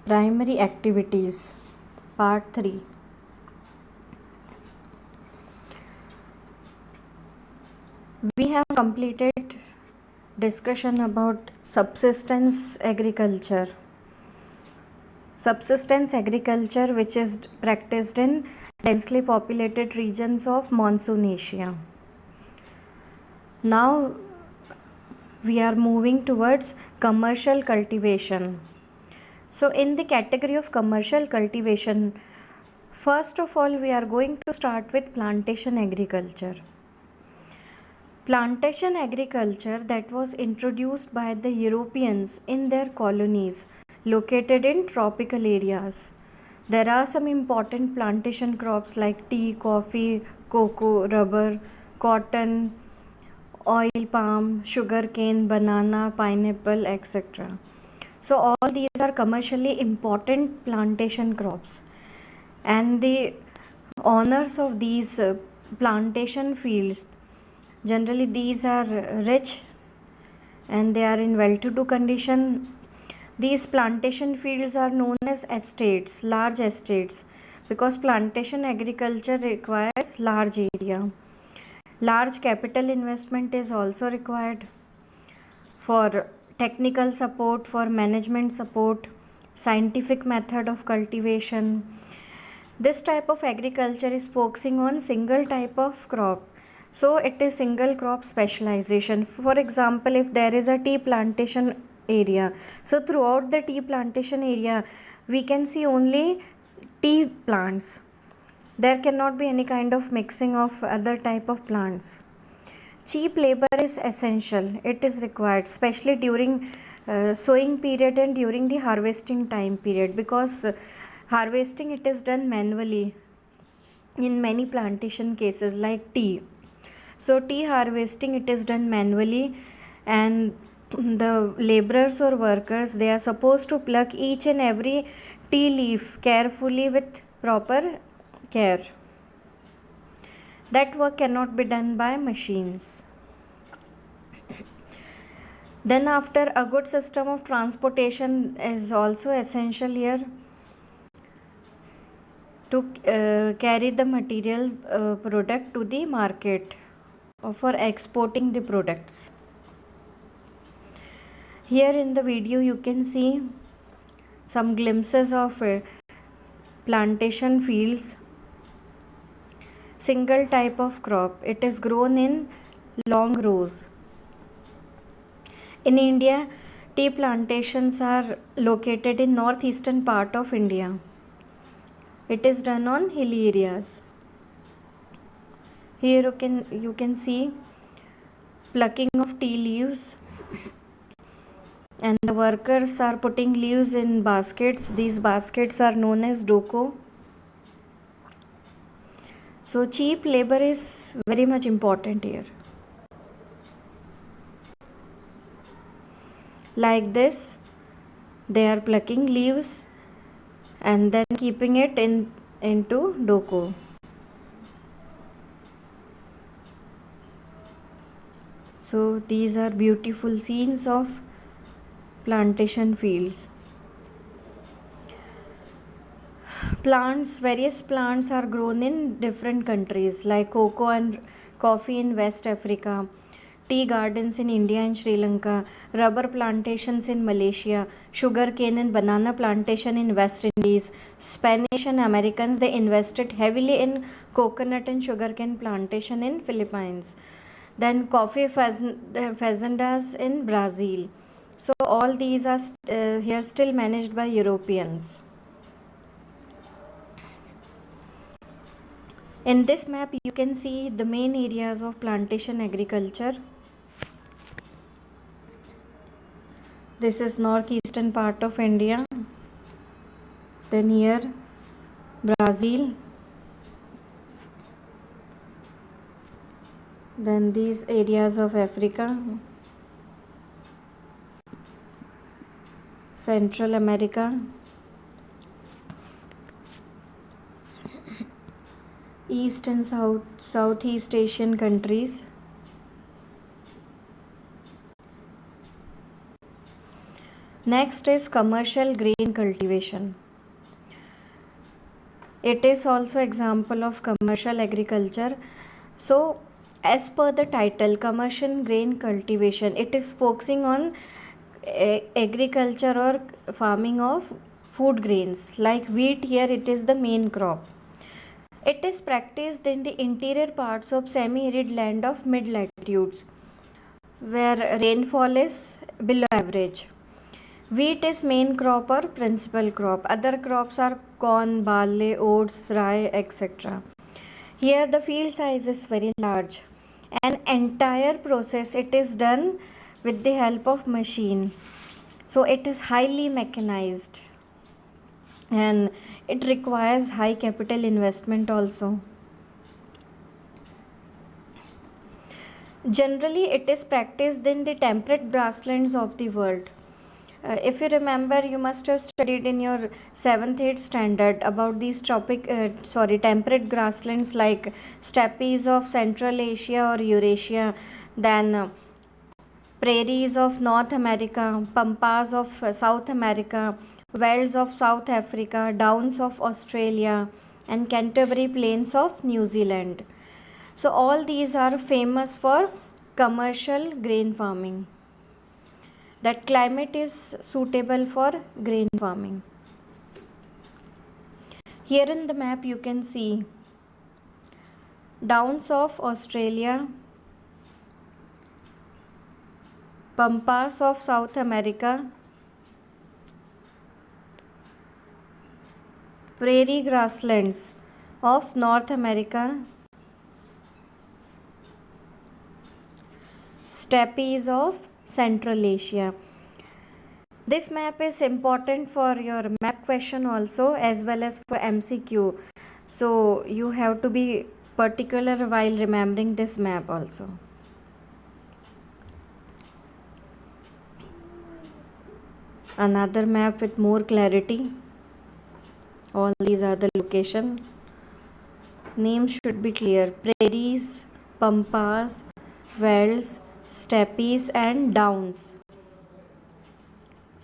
Primary activities, part 3. We have completed discussion about subsistence agriculture. Subsistence agriculture, which is practiced in densely populated regions of monsoon Asia. Now we are moving towards commercial cultivation. So in the category of commercial cultivation, first of all we are going to start with plantation agriculture. Plantation agriculture that was introduced by the Europeans in their colonies located in tropical areas. There are some important plantation crops like tea, coffee, cocoa, rubber, cotton, oil palm, sugarcane, banana, pineapple, etc. So all these are commercially important plantation crops, and the owners of these plantation fields, generally these are rich and they are in well-to-do condition. These plantation fields are known as estates, large estates, because plantation agriculture requires large area. Large capital investment is also required for technical support, for management support, scientific method of cultivation. This type of agriculture is focusing on single type of crop. So it is single crop specialization. For example, if there is a tea plantation area, so throughout the tea plantation area, we can see only tea plants. There cannot be any kind of mixing of other type of plants. Cheap labor is essential. It is required, especially during sowing period and during the harvesting time period, because harvesting it is done manually in many plantation cases like tea. So tea harvesting it is done manually, and the laborers or workers, they are supposed to pluck each and every tea leaf carefully with proper care. That work cannot be done by machines. Then after, a good system of transportation is also essential here to carry the material product to the market or for exporting the products. Here in the video you can see some glimpses of plantation fields. Single type of crop, it is grown in long rows. In India, tea plantations are located in northeastern part of India. It is done on hilly areas. Here you can see plucking of tea leaves, and the workers are putting leaves in baskets. These baskets are known as doko. So cheap labor is very much important here. Like this, they are plucking leaves and then keeping it into doko. So these are beautiful scenes of plantation fields. Plants, various plants are grown in different countries like cocoa and coffee in West Africa, tea gardens in India and Sri Lanka, rubber plantations in Malaysia, sugarcane and banana plantation in West Indies. Spanish and Americans, they invested heavily in coconut and sugarcane plantation in Philippines. Then coffee fazendas in Brazil. So all these are here still managed by Europeans. In this map you can see the main areas of plantation agriculture. This is northeastern part of India. Then here Brazil. Then these areas of Africa, Central America, East and Southeast Asian countries. Next is commercial grain cultivation. It is also example of commercial agriculture. So as per the title, commercial grain cultivation, it is focusing on agriculture or farming of food grains like wheat. Here it is the main crop. It is practiced in the interior parts of semi-arid land of mid latitudes where rainfall is below average. Wheat is main crop or principal crop. Other crops are corn, barley, oats, rye, etc. Here the field size is very large. An entire process it is done with the help of machine. So it is highly mechanized and it requires high capital investment also. Generally, it is practiced in the temperate grasslands of the world. If you remember, you must have studied in your 7th 8th standard about these temperate grasslands like steppes of Central Asia or Eurasia, then prairies of North America, pampas of South America, velds of South Africa, downs of Australia, and Canterbury Plains of New Zealand. So all these are famous for commercial grain farming. That climate is suitable for grain farming. Here in the map you can see downs of Australia, pampas of South America, prairie grasslands of North America, steppes of Central Asia. This map is important for your map question also as well as for MCQ. So you have to be particular while remembering this map also. Another map with more clarity. All these are the location. Names should be clear. Prairies, pampas, velds, steppes and downs.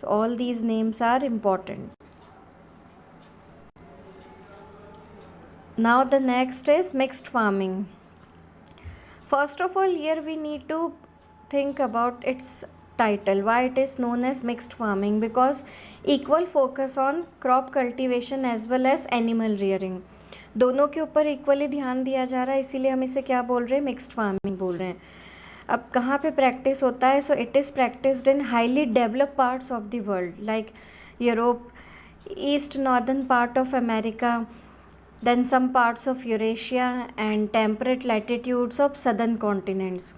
So all these names are important. Now the next is mixed farming. First of all, here we need to think about its title, why it is known as mixed farming, because equal focus on crop cultivation as well as animal rearing, दोनों के ऊपर equally ध्यान दिया जा रहा है, इसीलिए हम इसे क्या बोल रहे हैं, मिक्स्ड फार्मिंग बोल रहे हैं. अब कहाँ पे प्रैक्टिस होता है, so it is practised in highly developed parts of the world like Europe, east northern part of America, then some parts of Eurasia and temperate latitudes of southern continents.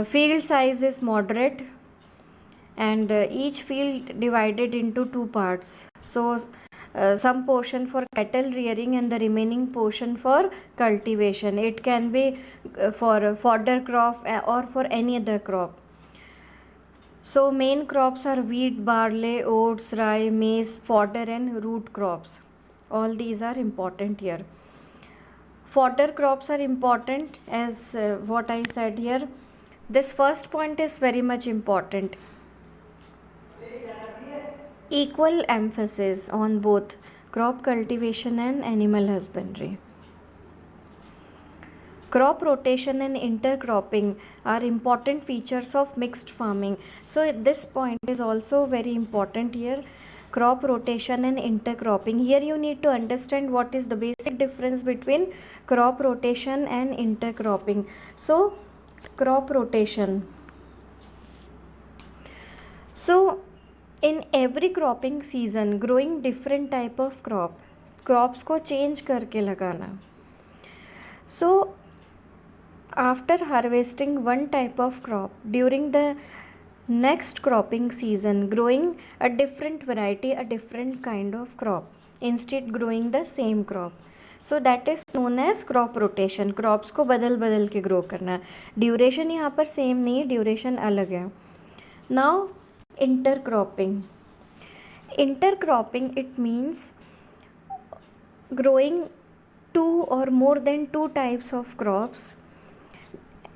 Field size is moderate and each field divided into two parts. So some portion for cattle rearing and the remaining portion for cultivation. It can be for fodder crop or for any other crop. So main crops are wheat, barley, oats, rye, maize, fodder and root crops. All these are important here. Fodder crops are important as what I said here. This first point is very much important. Equal emphasis on both crop cultivation and animal husbandry. Crop rotation and intercropping are important features of mixed farming. So this point is also very important here. Crop rotation and intercropping. Here you need to understand what is the basic difference between crop rotation and intercropping. So crop rotation. So in every cropping season, growing different type of crop, crops को change करके लगाना. So after harvesting one type of crop, during the next cropping season, growing a different variety, a different kind of crop, instead growing the same crop. So that is known as crop rotation. Crops को बदल बदल के grow करना. Duration यहाँ पर same नहीं, duration अलग है. Now intercropping. Intercropping, it means growing two or more than two types of crops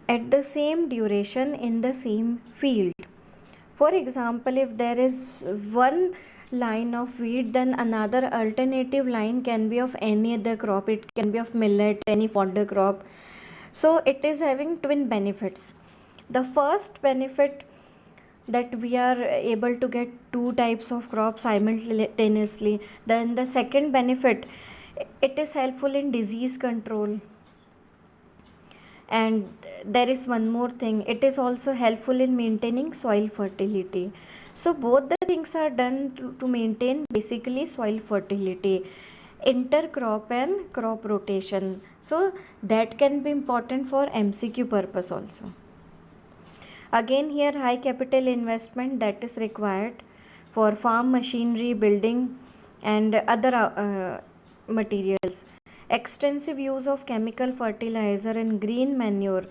at the same duration in the same field. For example, if there is one line of wheat, then another alternative line can be of any other crop. It can be of millet, any fodder crop. So it is having twin benefits. The first benefit, that we are able to get two types of crops simultaneously. Then the second benefit, it is helpful in disease control. And there is one more thing, it is also helpful in maintaining soil fertility. So both the things are done to maintain basically soil fertility, intercrop and crop rotation. So that can be important for MCQ purpose also. Again, here high capital investment that is required for farm machinery, building and other materials. Extensive use of chemical fertilizer and green manure,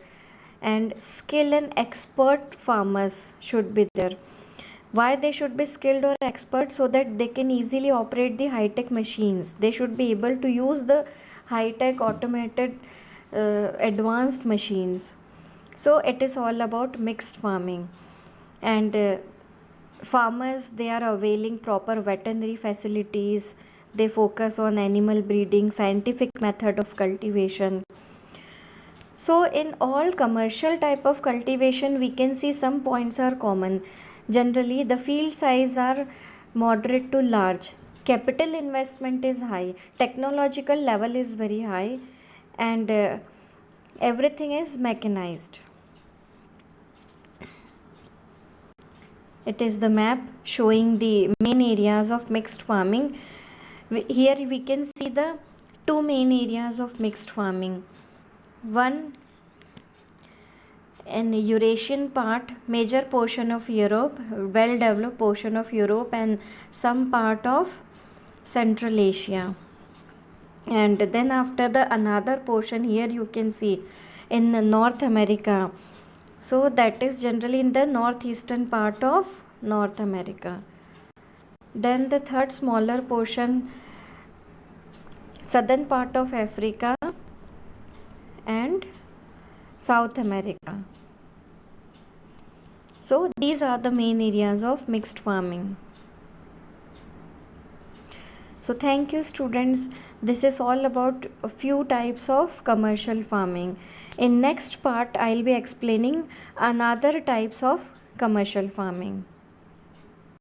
and skill and expert farmers should be there. Why they should be skilled or expert? So that they can easily operate the high-tech machines. They should be able to use the high-tech automated advanced machines. So it is all about mixed farming. And farmers, they are availing proper veterinary facilities. They focus on animal breeding, scientific method of cultivation. So in all commercial type of cultivation, we can see some points are common. Generally the field size are moderate to large, capital investment is high, technological level is very high, and everything is mechanized. It is the map showing the main areas of mixed farming. Here we can see the two main areas of mixed farming. One in Eurasian part, major portion of Europe, well developed portion of Europe, and some part of Central Asia. And then after the another portion, here you can see in North America. So that is generally in the northeastern part of North America. Then the third smaller portion, southern part of Africa and South America. So these are the main areas of mixed farming. So thank you students. This is all about a few types of commercial farming. In next part, I'll be explaining another types of commercial farming.